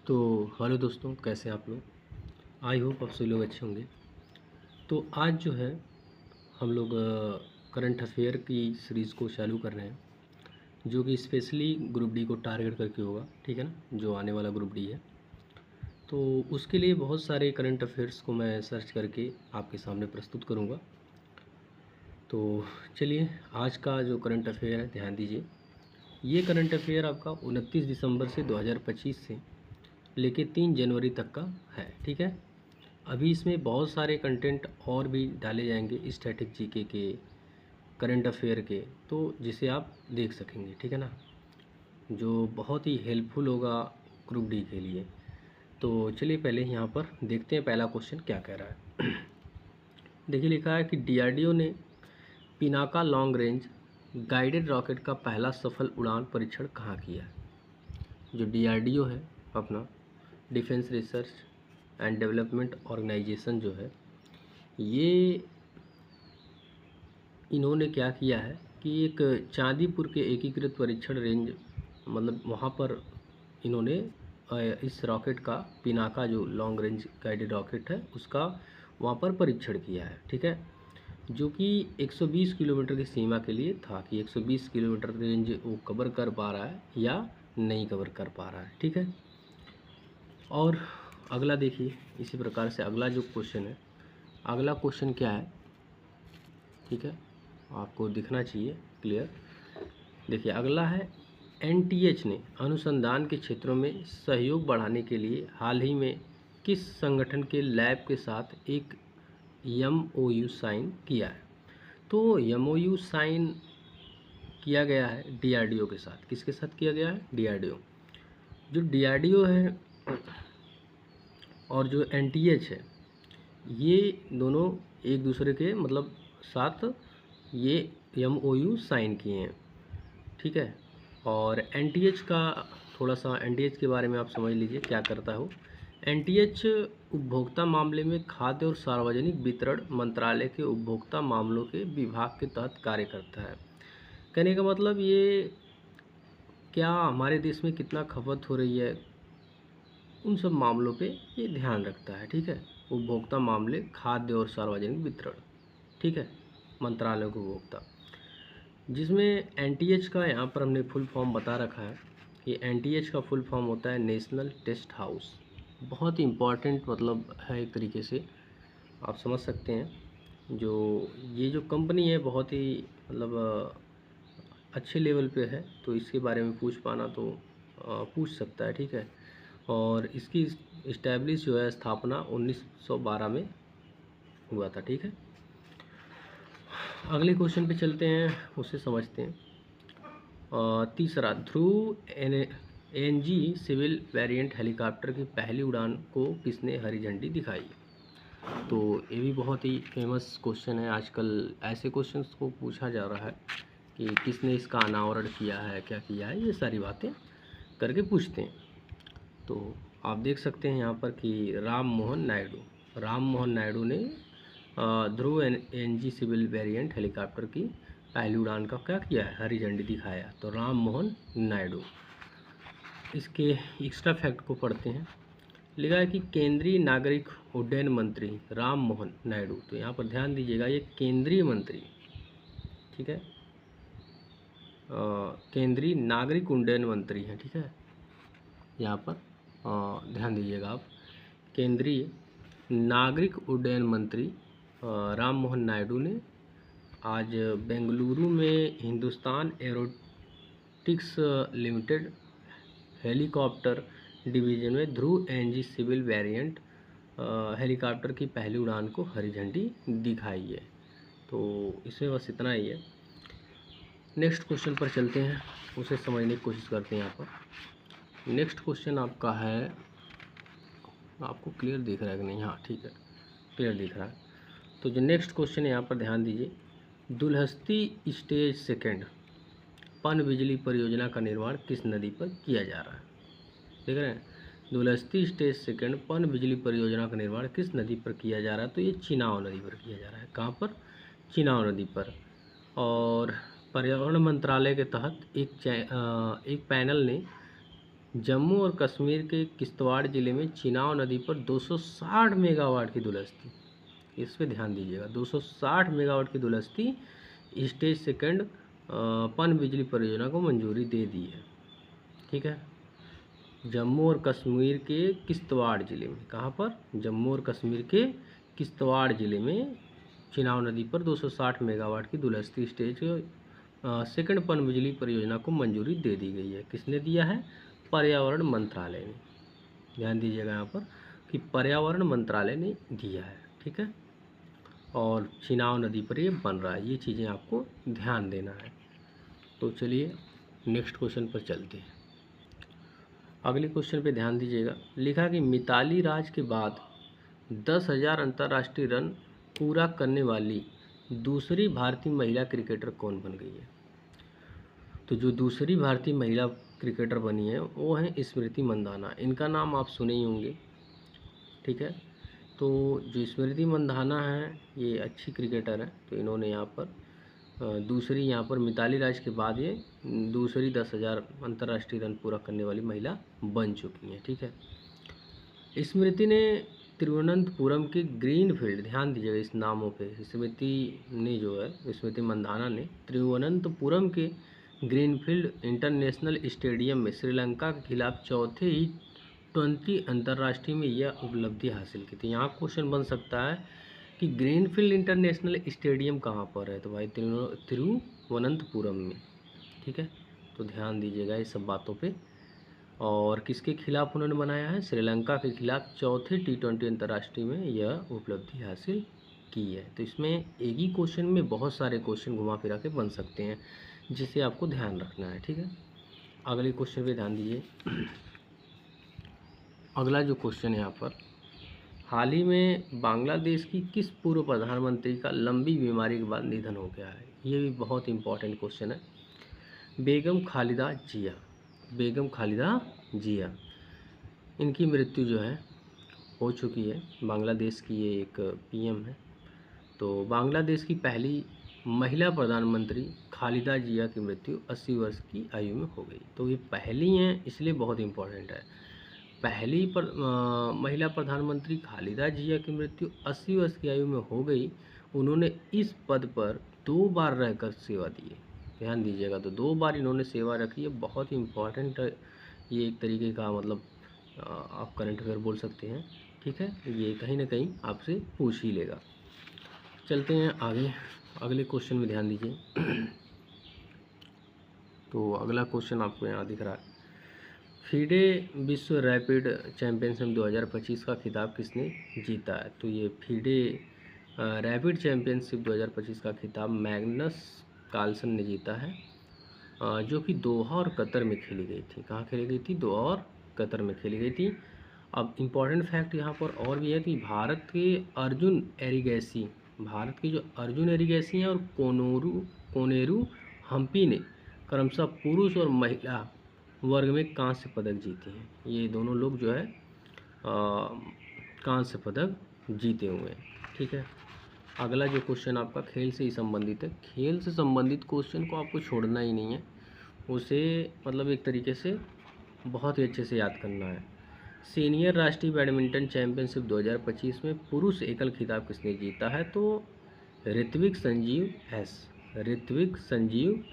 तो हेलो दोस्तों, कैसे हैं आप लोग। आई होप आप सभी लोग अच्छे होंगे। तो आज जो है हम लोग करंट अफेयर की सीरीज़ को चालू कर रहे हैं, जो कि स्पेशली ग्रुप डी को टारगेट करके होगा, ठीक है ना, जो आने वाला ग्रुप डी है। तो उसके लिए बहुत सारे करंट अफेयर्स को मैं सर्च करके आपके सामने प्रस्तुत करूँगा। तो चलिए, आज का जो करंट अफेयर है ध्यान दीजिए। ये करंट अफेयर आपका 29 दिसंबर से 2025 से लेके 3 जनवरी तक का है, ठीक है। अभी इसमें बहुत सारे कंटेंट और भी डाले जाएंगे स्टैटिक जीके के, करंट अफेयर के, तो जिसे आप देख सकेंगे, ठीक है ना, जो बहुत ही हेल्पफुल होगा ग्रुप डी के लिए। तो चलिए पहले यहाँ पर देखते हैं पहला क्वेश्चन क्या कह रहा है। देखिए, लिखा है कि डीआरडीओ ने Pinaka long range guided rocket का पहला सफल उड़ान परीक्षण कहाँ किया है। जो डीआरडीओ है अपना, defence research and development organisation जो है, ये इन्होंने क्या किया है कि एक चांदीपुर के एकीकृत परीक्षण रेंज, मतलब वहाँ पर इन्होंने इस रॉकेट का, पिनाका जो लॉन्ग रेंज गाइडेड रॉकेट है, उसका वहाँ पर परीक्षण किया है, ठीक है। जो कि 120 किलोमीटर की सीमा के लिए था कि 120 किलोमीटर रेंज वो कवर कर पा रहा है या नहीं कवर कर पा रहा है, ठीक है। और अगला देखिए, इसी प्रकार से अगला जो क्वेश्चन है, अगला क्वेश्चन क्या है, ठीक है, आपको दिखना चाहिए क्लियर। देखिए अगला है, एनटीएच ने अनुसंधान के क्षेत्रों में सहयोग बढ़ाने के लिए हाल ही में किस संगठन के लैब के साथ एक एमओयू साइन किया है। तो एमओयू साइन किया गया है डीआरडीओ के साथ। किसके साथ किया गया है? डीआरडीओ। जो डीआरडीओ है और जो एनटीएच है, ये दोनों एक दूसरे के मतलब साथ ये एमओयू साइन किए हैं, ठीक है। और एनटीएच का थोड़ा सा, एनटीएच के बारे में आप समझ लीजिए क्या करता है वो। एनटीएच उपभोक्ता मामले में खाद्य और सार्वजनिक वितरण मंत्रालय के उपभोक्ता मामलों के विभाग के तहत कार्य करता है। कहने का मतलब ये, क्या हमारे देश में कितना खपत हो रही है, उन सब मामलों पे ये ध्यान रखता है, ठीक है। उपभोक्ता मामले, खाद्य और सार्वजनिक वितरण, ठीक है, मंत्रालय को उपभोक्ता, जिसमें एनटीएच का यहाँ पर हमने फुल फॉर्म बता रखा है कि एनटीएच का फुल फॉर्म होता है नेशनल टेस्ट हाउस। बहुत ही इम्पॉर्टेंट मतलब है, एक तरीके से आप समझ सकते हैं। जो ये जो कंपनी है बहुत ही मतलब अच्छे लेवल पे है, तो इसके बारे में पूछ पाना तो पूछ सकता है, ठीक है। और इसकी इस्टेब्लिश जो है, स्थापना 1912 में हुआ था, ठीक है। अगले क्वेश्चन पे चलते हैं, उसे समझते हैं। तीसरा, ध्रुव एनजी सिविल वेरिएंट हेलीकॉप्टर की पहली उड़ान को किसने हरी झंडी दिखाई। तो ये भी बहुत ही फेमस क्वेश्चन है। आजकल ऐसे क्वेश्चंस को पूछा जा रहा है कि किसने इसका अनावरण किया है, क्या किया है, ये सारी बातें करके पूछते हैं। तो आप देख सकते हैं यहाँ पर कि राम मोहन नायडू ने ध्रुव एनजी सिविल वेरिएंट हेलीकॉप्टर की पहली उड़ान का क्या किया है, हरी झंडी दिखाया। तो राम मोहन नायडू। इसके एक्स्ट्रा फैक्ट को पढ़ते हैं। लिखा है कि केंद्रीय नागरिक उड्डयन मंत्री राम मोहन नायडू, तो यहाँ पर ध्यान दीजिएगा, ये केंद्रीय मंत्री, ठीक है, केंद्रीय नागरिक उड्डयन मंत्री हैं, ठीक है। यहाँ पर ध्यान दीजिएगा आप, केंद्रीय नागरिक उड्डयन मंत्री राम मोहन नायडू ने आज बेंगलुरु में हिंदुस्तान एरोटिक्स लिमिटेड हेलीकॉप्टर डिवीज़न में ध्रुव एनजी सिविल वेरिएंट हेलीकॉप्टर की पहली उड़ान को हरी झंडी दिखाई है। तो इसमें बस इतना ही है। नेक्स्ट क्वेश्चन पर चलते हैं, उसे समझने की कोशिश करते हैं। यहाँ पर नेक्स्ट क्वेश्चन आपका है, आपको क्लियर दिख रहा है कि नहीं? हाँ ठीक है, क्लियर दिख रहा है। तो जो नेक्स्ट क्वेश्चन है यहाँ पर ध्यान दीजिए, दुलहस्ती स्टेज सेकेंड पन बिजली परियोजना का निर्माण किस नदी पर किया जा रहा है। देख रहे हैं, दुलहस्ती स्टेज सेकेंड पन बिजली परियोजना का निर्माण किस नदी पर किया जा रहा है। तो ये चिनाव नदी पर किया जा रहा है। कहाँ पर? चिनाव नदी पर। और पर्यावरण मंत्रालय के तहत एक पैनल ने जम्मू और कश्मीर के किश्तवाड़ जिले में चिनाब नदी पर 260 मेगावाट की दुलस्ती, इस पे ध्यान दीजिएगा, 260 मेगावाट की दुलस्ती स्टेज सेकंड पन बिजली परियोजना को मंजूरी दे दी है। ठीक है, जम्मू और कश्मीर के किश्तवाड़ जिले में, कहाँ पर? जम्मू और कश्मीर के किश्तवाड़ जिले में चिनाब नदी पर 260 मेगावाट की दुलस्ती स्टेज सेकंड पन बिजली परियोजना को मंजूरी दे दी गई है। किसने दिया है? पर्यावरण मंत्रालय ने। ध्यान दीजिएगा यहाँ पर कि पर्यावरण मंत्रालय ने दिया है। ठीक है, और चिनाब नदी पर ये बन रहा है, ये चीज़ें आपको ध्यान देना है। तो चलिए नेक्स्ट क्वेश्चन पर चलते हैं। अगले क्वेश्चन पे ध्यान दीजिएगा। लिखा कि मिताली राज के बाद 10,000 अंतर्राष्ट्रीय रन पूरा करने वाली दूसरी भारतीय महिला क्रिकेटर कौन बन गई है? तो जो दूसरी भारतीय महिला क्रिकेटर बनी है वो है स्मृति मंदाना। इनका नाम आप सुने ही होंगे। ठीक है, तो जो स्मृति मंदाना है ये अच्छी क्रिकेटर है, तो इन्होंने यहाँ पर दूसरी, यहाँ पर मिताली राज के बाद ये दूसरी 10,000 अंतर्राष्ट्रीय रन पूरा करने वाली महिला बन चुकी हैं। ठीक है, स्मृति ने तिरुवनंतपुरम के ग्रीनफील्ड, ध्यान दीजिएगा इस नामों पे, स्मृति ने जो है, स्मृति मंदाना ने तिरुवनंतपुरम के ग्रीनफील्ड इंटरनेशनल स्टेडियम में श्रीलंका के खिलाफ चौथे T20 अंतर्राष्ट्रीय में यह उपलब्धि हासिल की थी। यहाँ क्वेश्चन बन सकता है कि ग्रीनफील्ड इंटरनेशनल स्टेडियम कहाँ पर है? तो भाई तिरुवनंतपुरम में। ठीक है, तो ध्यान दीजिएगा इस सब बातों पे। और किसके खिलाफ उन्होंने बनाया है? श्रीलंका के खिलाफ चौथे T20 अंतर्राष्ट्रीय में यह उपलब्धि हासिल की है। तो इसमें एक ही क्वेश्चन में बहुत सारे क्वेश्चन घुमा फिरा के बन सकते हैं, जिसे आपको ध्यान रखना है। ठीक है, अगले क्वेश्चन पे ध्यान दीजिए। अगला जो क्वेश्चन है यहाँ पर, हाल ही में बांग्लादेश की किस पूर्व प्रधानमंत्री का लंबी बीमारी के बाद निधन हो गया है? ये भी बहुत इंपॉर्टेंट क्वेश्चन है। बेगम खालिदा जिया, बेगम खालिदा जिया, इनकी मृत्यु जो है हो चुकी है। बांग्लादेश की ये एक पीएम है। तो बांग्लादेश की पहली महिला प्रधानमंत्री खालिदा जिया की मृत्यु 80 वर्ष की आयु में हो गई। तो ये पहली हैं, इसलिए बहुत इंपॉर्टेंट है। पहली महिला प्रधानमंत्री खालिदा जिया की मृत्यु 80 वर्ष की आयु में हो गई। उन्होंने इस पद पर 2 बार रहकर सेवा दी है। ध्यान दीजिएगा, तो 2 बार इन्होंने सेवा रखी है, बहुत इंपॉर्टेंट है। ये एक तरीके का मतलब आप करंट अफेयर बोल सकते हैं। ठीक है, ये कहीं ना कहीं आपसे पूछ ही लेगा। चलते हैं आगे, अगले क्वेश्चन में ध्यान दीजिए। तो अगला क्वेश्चन आपको यहाँ दिख रहा है, फीडे विश्व रैपिड चैम्पियनशिप 2025 का खिताब किसने जीता है? तो ये फीडे रैपिड चैम्पियनशिप 2025 का खिताब मैग्नस कार्लसन ने जीता है, जो कि दोहा और कतर में खेली गई थी। कहाँ खेली गई थी? दोहा और कतर में खेली गई थी। अब इम्पॉर्टेंट फैक्ट यहाँ पर और भी है कि भारत के अर्जुन एरिगैसी, भारत की जो अर्जुन एरिगैसी हैं और कोनेरू हम्पी ने क्रमशः पुरुष और महिला वर्ग में कांस्य पदक जीते हैं। ये दोनों लोग जो है कांस्य पदक जीते हुए हैं। ठीक है, अगला जो क्वेश्चन आपका खेल से ही संबंधित है। खेल से संबंधित क्वेश्चन को आपको छोड़ना ही नहीं है, उसे मतलब एक तरीके से बहुत ही अच्छे से याद करना है। सीनियर राष्ट्रीय बैडमिंटन चैंपियनशिप 2025 में पुरुष एकल खिताब किसने जीता है? तो ऋत्विक संजीव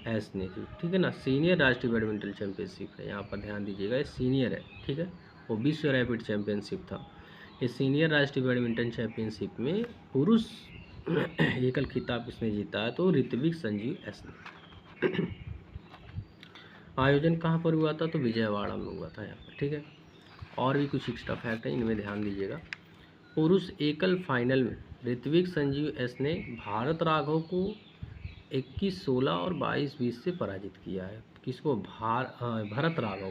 एस ने की। ठीक है ना, सीनियर राष्ट्रीय बैडमिंटन चैंपियनशिप है, यहाँ पर ध्यान दीजिएगा, ये सीनियर है। ठीक है, वो विश्व रैपिड चैंपियनशिप था। ये सीनियर राष्ट्रीय बैडमिंटन चैंपियनशिप में पुरुष एकल खिताब किसने जीता है? तो ऋत्विक संजीव एस ने। आयोजन कहाँ पर हुआ था? तो विजयवाड़ा में हुआ था यहाँ पर। ठीक है, और भी कुछ एक्स्ट्रा फैक्ट है, इनमें ध्यान दीजिएगा। पुरुष एकल फाइनल में ऋत्विक संजीव एस ने भारत राघव को 21-16 और 22-20 से पराजित किया है। किसको? भरत राघव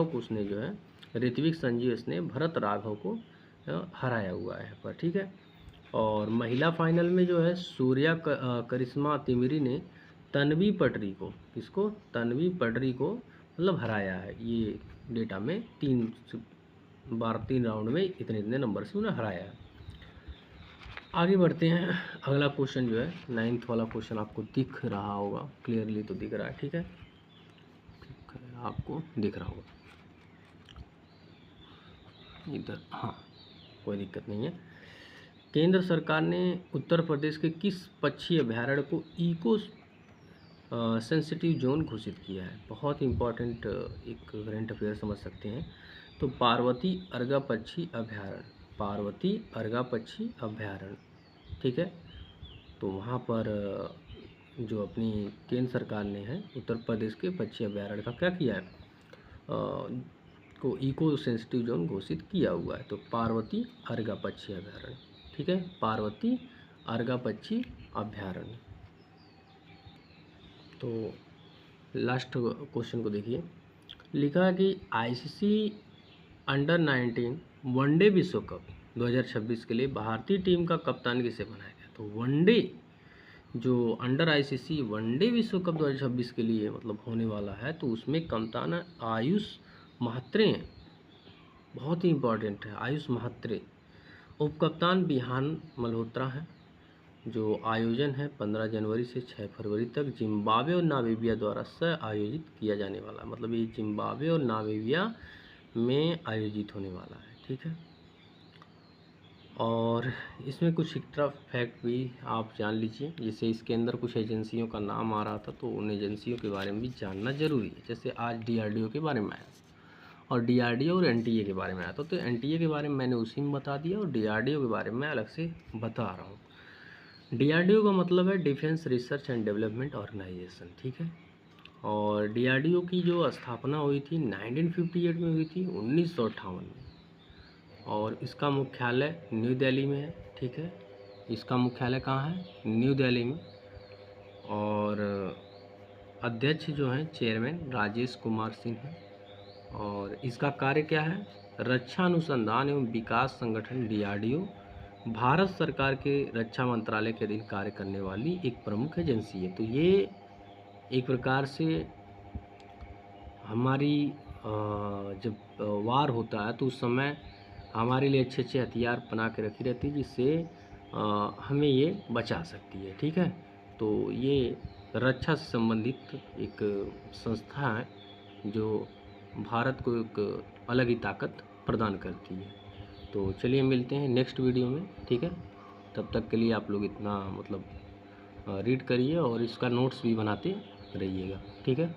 को उसने जो है, ऋत्विक संजीव एस ने भरत राघव को हराया हुआ है पर। ठीक है, और महिला फाइनल में जो है सूर्या करिश्मा तिमिरी ने तन्वी पटरी को, किसको? तन्वी पटरी को मतलब हराया है। ये डेटा में 3 राउंड में इतने नंबर से उन्हें हराया है। आगे बढ़ते हैं, अगला क्वेश्चन जो है 9th वाला क्वेश्चन आपको दिख रहा होगा, क्लियरली तो दिख रहा है। ठीक है, आपको दिख रहा होगा इधर, हाँ कोई दिक्कत नहीं है। केंद्र सरकार ने उत्तर प्रदेश के किस पक्षी अभयारण्य को इको सेंसिटिव जोन घोषित किया है? बहुत इंपॉर्टेंट एक करंट अफेयर समझ सकते हैं। तो पार्वती अर्गा पक्षी अभयारण्य, पार्वती अर्गा पक्षी अभयारण्य, ठीक है। तो वहाँ पर जो अपनी केंद्र सरकार ने है उत्तर प्रदेश के पक्षी अभयारण्य का क्या किया है, को इको सेंसिटिव जोन घोषित किया हुआ है। तो पार्वती अर्गा पक्षी अभयारण्य, ठीक है, पार्वती अर्गा पक्षी अभयारण्य। तो लास्ट क्वेश्चन को देखिए, लिखा है कि आईसीसी अंडर 19 वनडे विश्व कप 2026 के लिए भारतीय टीम का कप्तान किसे बनाया गया? तो वनडे जो अंडर आईसीसी वनडे विश्व कप 2026 के लिए मतलब होने वाला है, तो उसमें कप्तान आयुष महात्रे हैं, बहुत ही इम्पोर्टेंट है आयुष महात्रे। उप कप्तान बिहान मल्होत्रा हैं। जो आयोजन है 15 जनवरी से 6 फरवरी तक जिम्बाब्वे और नामीबिया द्वारा सह आयोजित किया जाने वाला है, मतलब ये जिम्बाब्वे और नामीबिया में आयोजित होने वाला है, ठीक है। और इसमें कुछ एक्स्ट्रा फैक्ट भी आप जान लीजिए, जैसे इसके अंदर कुछ एजेंसियों का नाम आ रहा था, तो उन एजेंसियों के बारे में भी जानना जरूरी है। जैसे आज डीआरडीओ के बारे में आया और डीआरडीओ और एनटीए के बारे में आया था, तो एनटीए के बारे में मैंने उसी में बता दिया और डीआरडीओ के बारे में अलग से बता रहा हूँ। डीआरडीओ का मतलब है defence research and development organisation, ठीक है। और डीआरडीओ की जो स्थापना हुई थी 1958 में हुई थी, 1958 में, और इसका मुख्यालय न्यू दिल्ली में है, ठीक है। इसका मुख्यालय कहाँ है? न्यू दिल्ली में। और अध्यक्ष जो हैं चेयरमैन राजेश कुमार सिंह हैं। और इसका कार्य क्या है? रक्षा अनुसंधान एवं विकास संगठन डीआरडीओ भारत सरकार के रक्षा मंत्रालय के अधीन कार्य करने वाली एक प्रमुख एजेंसी है। तो ये एक प्रकार से हमारी जब वार होता है तो उस समय हमारे लिए अच्छे अच्छे हथियार बना के रखी रहती है, जिससे हमें ये बचा सकती है, ठीक है। तो ये रक्षा से संबंधित एक संस्था है जो भारत को एक अलग ही ताकत प्रदान करती है। तो चलिए मिलते हैं नेक्स्ट वीडियो में, ठीक है। तब तक के लिए आप लोग इतना मतलब रीड करिए और इसका नोट्स भी बनाते रहिएगा, ठीक है।